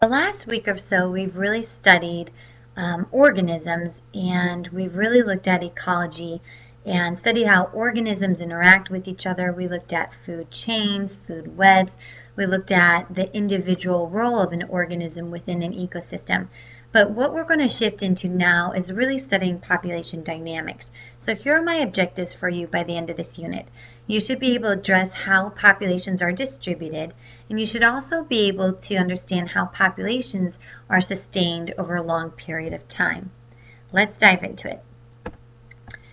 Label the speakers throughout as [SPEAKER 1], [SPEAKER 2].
[SPEAKER 1] The last week or so, we've really studied organisms, and we've really looked at ecology and studied how organisms interact with each other. We looked at food chains, food webs. We looked at the individual role of an organism within an ecosystem. But what we're going to shift into now is really studying population dynamics. So here are my objectives for you by the end of this unit. You should be able to address how populations are distributed, and you should also be able to understand how populations are sustained over a long period of time. Let's dive into it.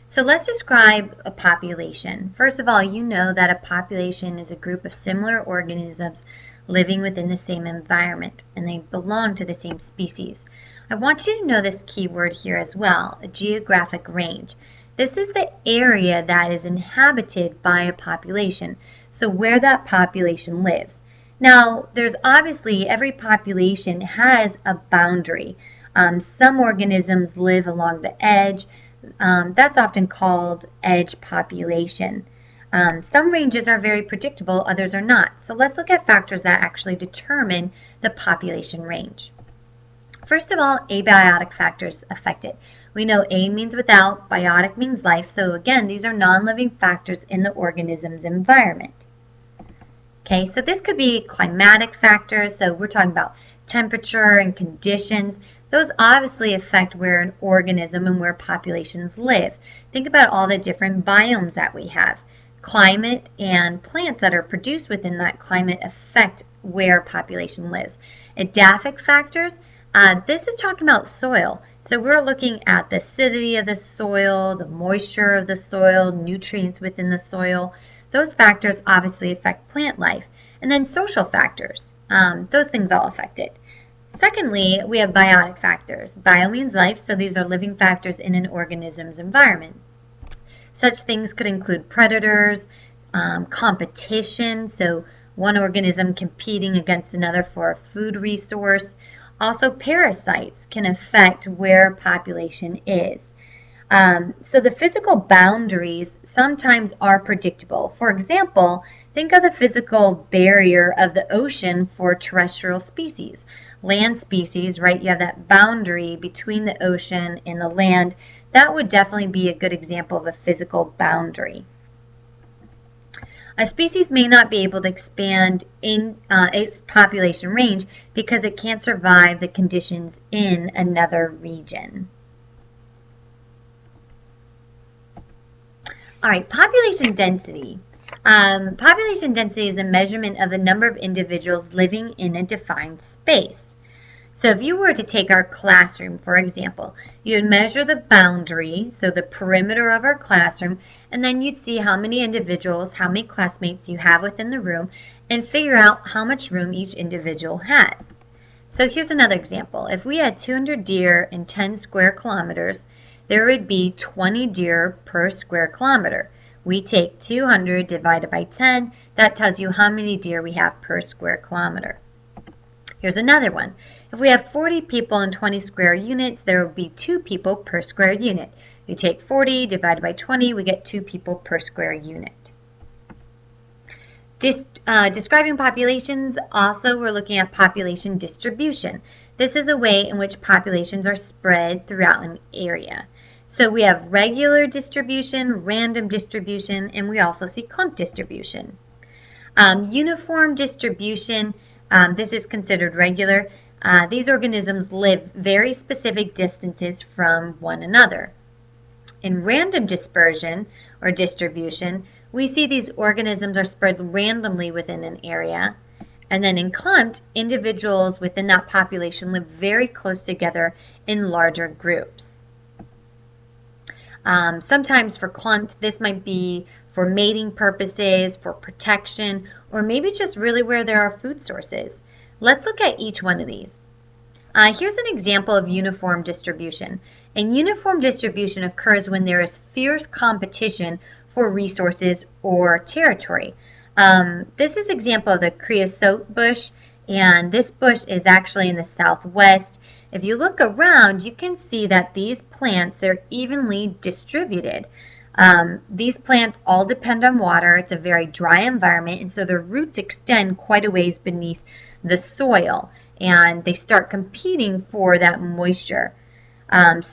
[SPEAKER 1] So let's describe a population. First of all, you know that a population is a group of similar organisms living within the same environment, and they belong to the same species. I want you to know this keyword here as well, a geographic range. This is the area that is inhabited by a population, so where that population lives. Now, there's obviously, every population has a boundary. Some organisms live along the edge. That's often called edge population. Some ranges are very predictable, others are not. So let's look at factors that actually determine the population range. First of all, abiotic factors affect it. We know A means without, biotic means life, so again, these are non-living factors in the organism's environment. Okay, so this could be climatic factors, so we're talking about temperature and conditions. Those obviously affect where an organism and where populations live. Think about all the different biomes that we have. Climate and plants that are produced within that climate affect where population lives. Edaphic factors, this is talking about soil. So we're looking at the acidity of the soil, the moisture of the soil, nutrients within the soil. Those factors obviously affect plant life. And then social factors, those things all affect it. Secondly, we have biotic factors. Bio means life, so these are living factors in an organism's environment. Such things could include predators, competition, so one organism competing against another for a food resource. Also, parasites can affect where population is. So the physical boundaries sometimes are predictable. For example, think of the physical barrier of the ocean for terrestrial species. Land species, right, you have that boundary between the ocean and the land. That would definitely be a good example of a physical boundary. A species may not be able to expand in its population range because it can't survive the conditions in another region. All right, population density. Population density is the measurement of the number of individuals living in a defined space. So if you were to take our classroom, for example, you would measure the boundary, so the perimeter of our classroom, and then you'd see how many individuals, how many classmates you have within the room, and figure out how much room each individual has. So here's another example. If we had 200 deer in 10 square kilometers, there would be 20 deer per square kilometer. We take 200 divided by 10, that tells you how many deer we have per square kilometer. Here's another one. If we have 40 people in 20 square units, there will be 2 people per square unit. You take 40 divided by 20, we get 2 people per square unit. Describing populations, also we're looking at population distribution. This is a way in which populations are spread throughout an area. So we have regular distribution, random distribution, and we also see clump distribution. Uniform distribution, this is considered regular. These organisms live very specific distances from one another. In random dispersion or distribution, we see these organisms are spread randomly within an area. And then in clumped, individuals within that population live very close together in larger groups. Sometimes for clumped, this might be for mating purposes, for protection, or maybe just really where there are food sources. Let's look at each one of these. Here's an example of uniform distribution. And uniform distribution occurs when there is fierce competition for resources or territory. This is an example of the creosote bush, and this bush is actually in the southwest. If you look around, you can see that these plants, they're evenly distributed. These plants all depend on water. It's a very dry environment, and so their roots extend quite a ways beneath the soil. and they start competing for that moisture.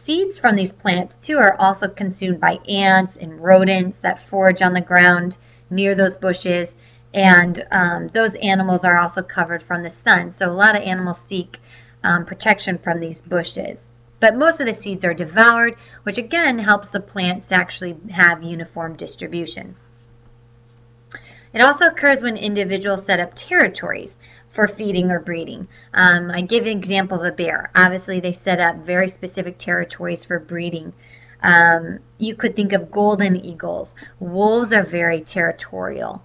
[SPEAKER 1] Seeds from these plants too are also consumed by ants and rodents that forage on the ground near those bushes, and those animals are also covered from the sun. So a lot of animals seek protection from these bushes. But most of the seeds are devoured, which again helps the plants to actually have uniform distribution. It also occurs when individuals set up territories for feeding or breeding. I give an example of a bear. Obviously, they set up very specific territories for breeding. You could think of golden eagles. Wolves are very territorial.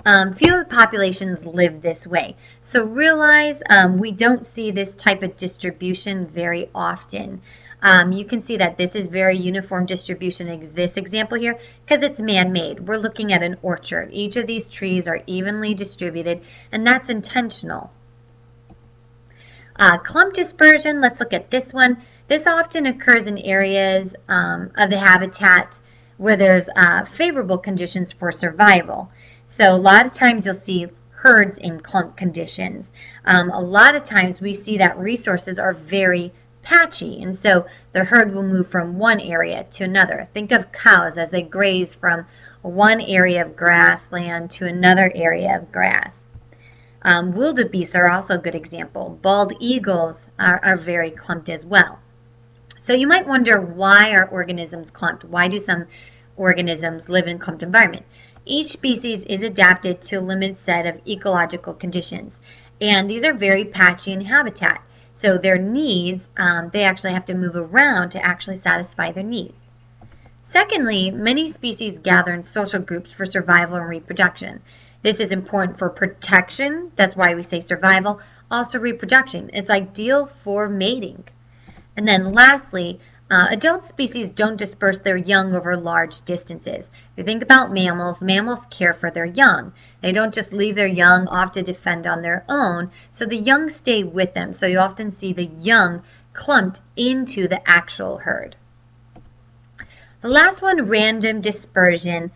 [SPEAKER 1] Few of the populations live this way. So realize we don't see this type of distribution very often. You can see that this is very uniform distribution in this example here because it's man-made. We're looking at an orchard. Each of these trees are evenly distributed, and that's intentional. Clump dispersion, let's look at this one. This often occurs in areas of the habitat where there's favorable conditions for survival. So a lot of times you'll see herds in clump conditions. A lot of times we see that resources are very patchy, and so the herd will move from one area to another. Think of cows as they graze from one area of grassland to another area of grass. Wildebeests are also a good example. Bald eagles are very clumped as well. So you might wonder, why are organisms clumped? Why do some organisms live in a clumped environment? Each species is adapted to a limited set of ecological conditions, and these are very patchy in habitat. So their needs, they actually have to move around to actually satisfy their needs. Secondly, many species gather in social groups for survival and reproduction. This is important for protection, that's why we say survival, also reproduction. It's ideal for mating. And then lastly, adult species don't disperse their young over large distances. If you think about mammals, mammals care for their young. They don't just leave their young off to defend on their own, so the young stay with them. So you often see the young clumped into the actual herd. The last one, random dispersion.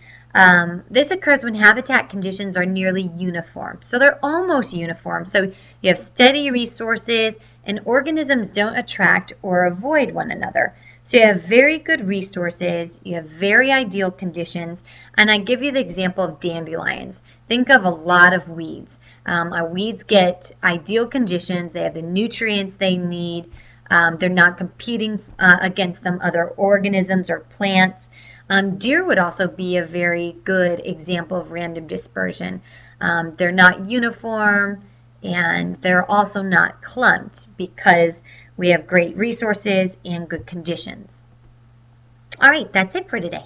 [SPEAKER 1] This occurs when habitat conditions are nearly uniform. So they're almost uniform. So you have steady resources, and organisms don't attract or avoid one another. So you have very good resources, you have very ideal conditions, and I give you the example of dandelions. Think of a lot of weeds. Our weeds get ideal conditions, they have the nutrients they need, they're not competing against some other organisms or plants. Deer would also be a very good example of random dispersion. They're not uniform, and they're also not clumped because we have great resources and good conditions. All right, that's it for today.